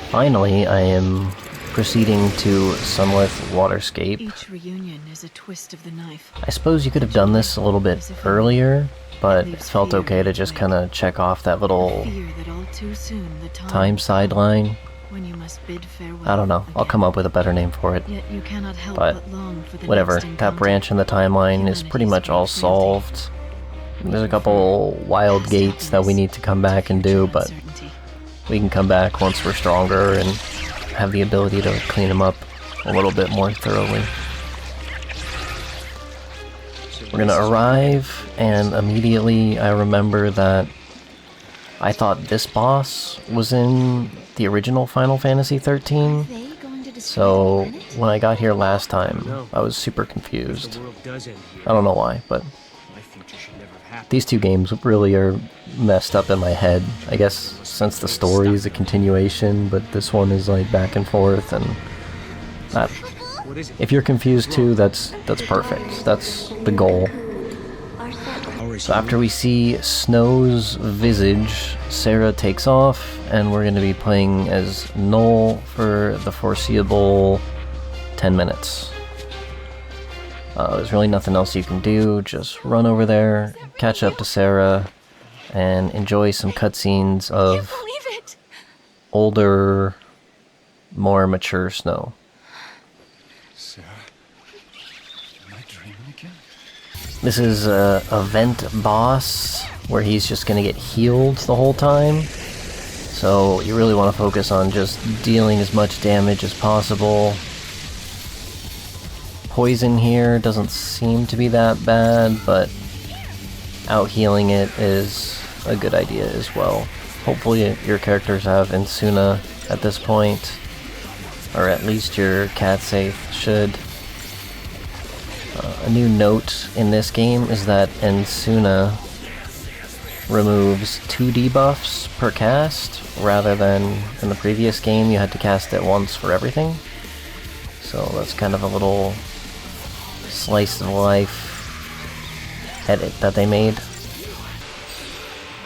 Finally, I am proceeding to Sunleth Waterscape. Each reunion is a twist of the knife. I suppose you could have done this a little bit earlier, but it felt okay to just kind of check off that little time sideline. I don't know, I'll come up with a better name for it. But whatever, that branch in the timeline is pretty much all solved. There's a couple wild gates that we need to come back and do, but we can come back once we're stronger and have the ability to clean them up a little bit more thoroughly. We're gonna arrive, and immediately I remember that I thought this boss was in the original Final Fantasy XIII, so when I got here last time, I was super confused. I don't know why, but these two games really are messed up in my head. I guess since the story is a continuation, but this one is like back and forth, and if you're confused too, that's perfect. That's the goal. So after we see Snow's visage, Sarah takes off, and we're going to be playing as Null for the foreseeable 10 minutes. There's really nothing else you can do, just run over there, catch up to Sarah, and enjoy some cutscenes of older, more mature Snow. Sarah, am I dreaming again? This is a event boss where he's just gonna get healed the whole time. So you really want to focus on just dealing as much damage as possible. Poison here doesn't seem to be that bad, but out-healing it is a good idea as well. Hopefully your characters have Insuna at this point, or at least your XIII should. A new note in this game is that Insuna removes 2 debuffs per cast, rather than in the previous game you had to cast it once for everything. So that's kind of a little slice of life edit that they made.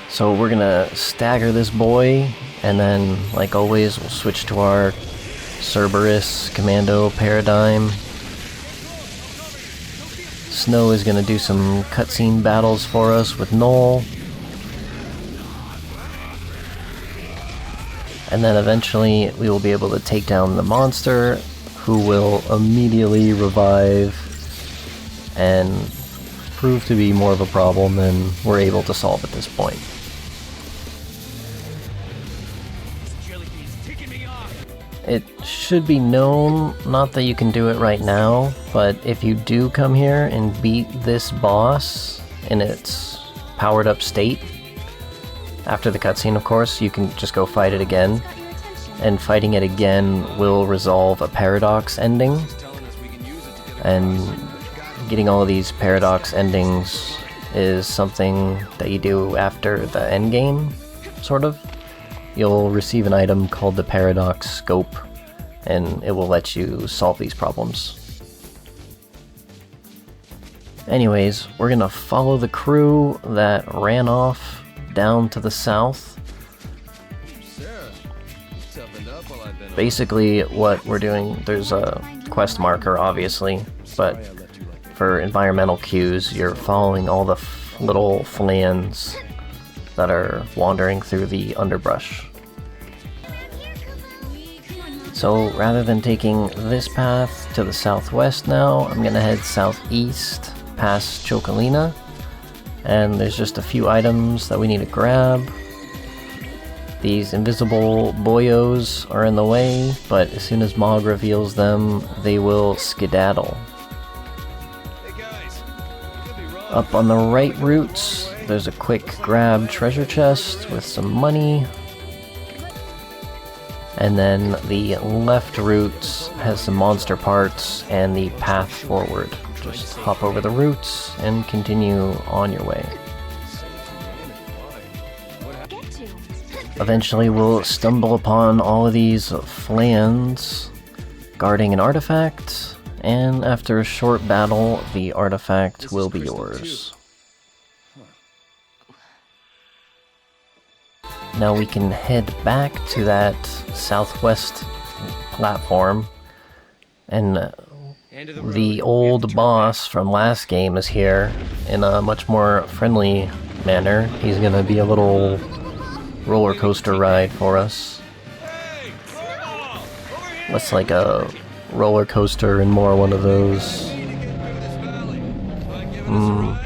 So we're gonna stagger this boy, and then, like always, we'll switch to our Cerberus Commando paradigm. Snow is gonna do some cutscene battles for us with Null. And then eventually we will be able to take down the monster, who will immediately revive and prove to be more of a problem than we're able to solve at this point. It should be known, not that you can do it right now, but if you do come here and beat this boss in its powered up state, after the cutscene of course, you can just go fight it again, and fighting it again will resolve a paradox ending, and getting all of these paradox endings is something that you do after the endgame, sort of. You'll receive an item called the Paradox Scope, and it will let you solve these problems. Anyways, we're gonna follow the crew that ran off down to the south. Basically, what we're doing, there's a quest marker, obviously, but for environmental cues, you're following all the little flans that are wandering through the underbrush. So rather than taking this path to the southwest now, I'm gonna head southeast past Chocolina, and there's just a few items that we need to grab. These invisible boyos are in the way, but as soon as Mog reveals them, they will skedaddle. Up on the right route, there's a quick grab treasure chest with some money. And then the left route has some monster parts and the path forward. Just hop over the roots and continue on your way. Eventually we'll stumble upon all of these flans guarding an artifact, and after a short battle, the artifact will be yours. now we can head back to that southwest platform, and the old boss from last game is here in a much more friendly manner. He's gonna be a little roller coaster ride for us. Less like a roller coaster and more one of those,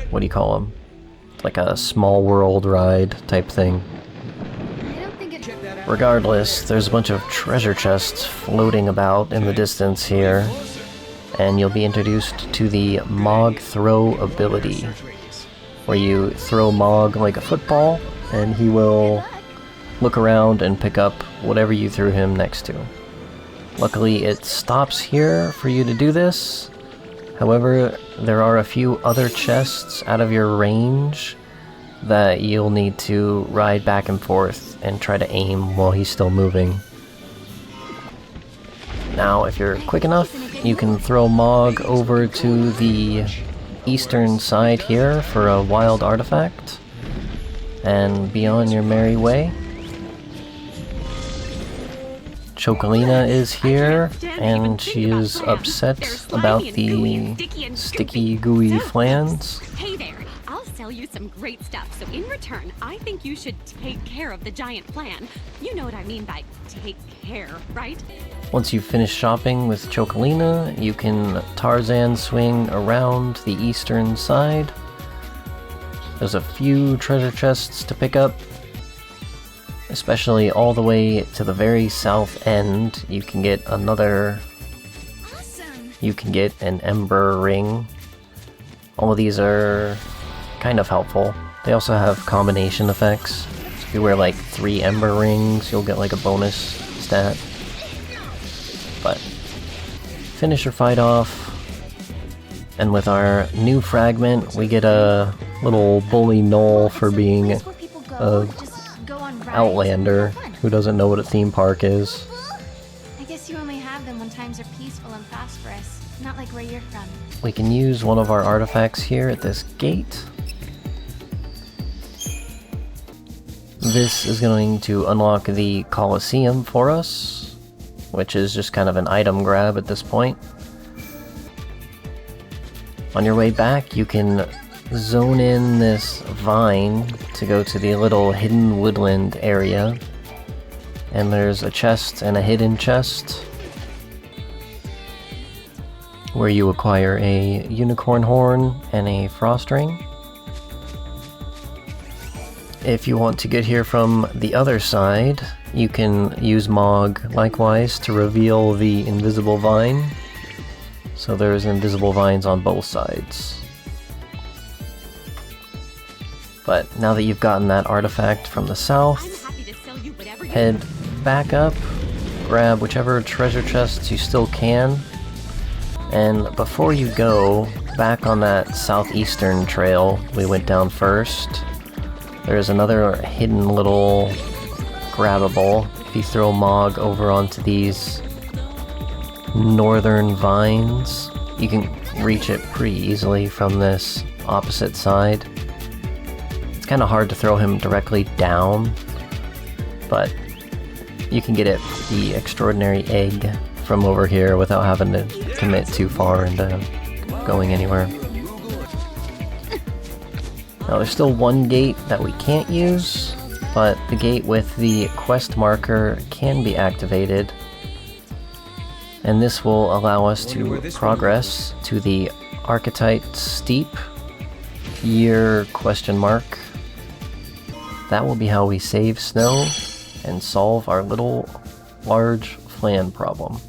what do you call them? Like a small world ride type thing. Regardless, there's a bunch of treasure chests floating about in the distance here, and you'll be introduced to the Moogle Throw ability, where you throw Mog like a football, and he will look around and pick up whatever you threw him next to. Luckily, it stops here for you to do this. However, there are a few other chests out of your range that you'll need to ride back and forth and try to aim while he's still moving. Now, if you're quick enough, you can throw Mog over to the eastern side here for a wild artifact, and be on your merry way. Chocolina is here, and she is upset about the sticky, gooey flans. Hey there, I'll sell you some great stuff, so in return, I think you should take care of the giant flan. You know what I mean by take care, right? Once you finish shopping with Chocolina, you can Tarzan swing around the eastern side. There's a few treasure chests to pick up, especially all the way to the very south end. You can get another... You can get an Ember Ring. All of these are kind of helpful. They also have combination effects. So if you wear like 3 Ember Rings, you'll get like a bonus stat. But finish your fight off, and with our new fragment, we get a little bully Knoll for being a Outlander who doesn't know what a theme park is. I guess you only have them when times are peaceful and prosperous, not like where you're from. We can use one of our artifacts here at this gate. This is going to unlock the Coliseum for us, which is just kind of an item grab at this point. On your way back, you can zone in this vine to go to the little hidden woodland area, and there's a chest and a hidden chest where you acquire a unicorn horn and a frost ring. If you want to get here from the other side, you can use Mog likewise to reveal the invisible vine. So there's invisible vines on both sides. But now that you've gotten that artifact from the south, head back up, grab whichever treasure chests you still can, and before you go back on that southeastern trail we went down first, there's another hidden little grabbable. If you throw Mog over onto these northern vines, you can reach it pretty easily from this opposite side. It's kind of hard to throw him directly down, but you can get it, the extraordinary egg, from over here without having to commit too far into going anywhere. Now there's still one gate that we can't use, but the gate with the quest marker can be activated, and this will allow us to progress to the Archyite Steepe year ? That will be how we save snow and solve our little large flan problem.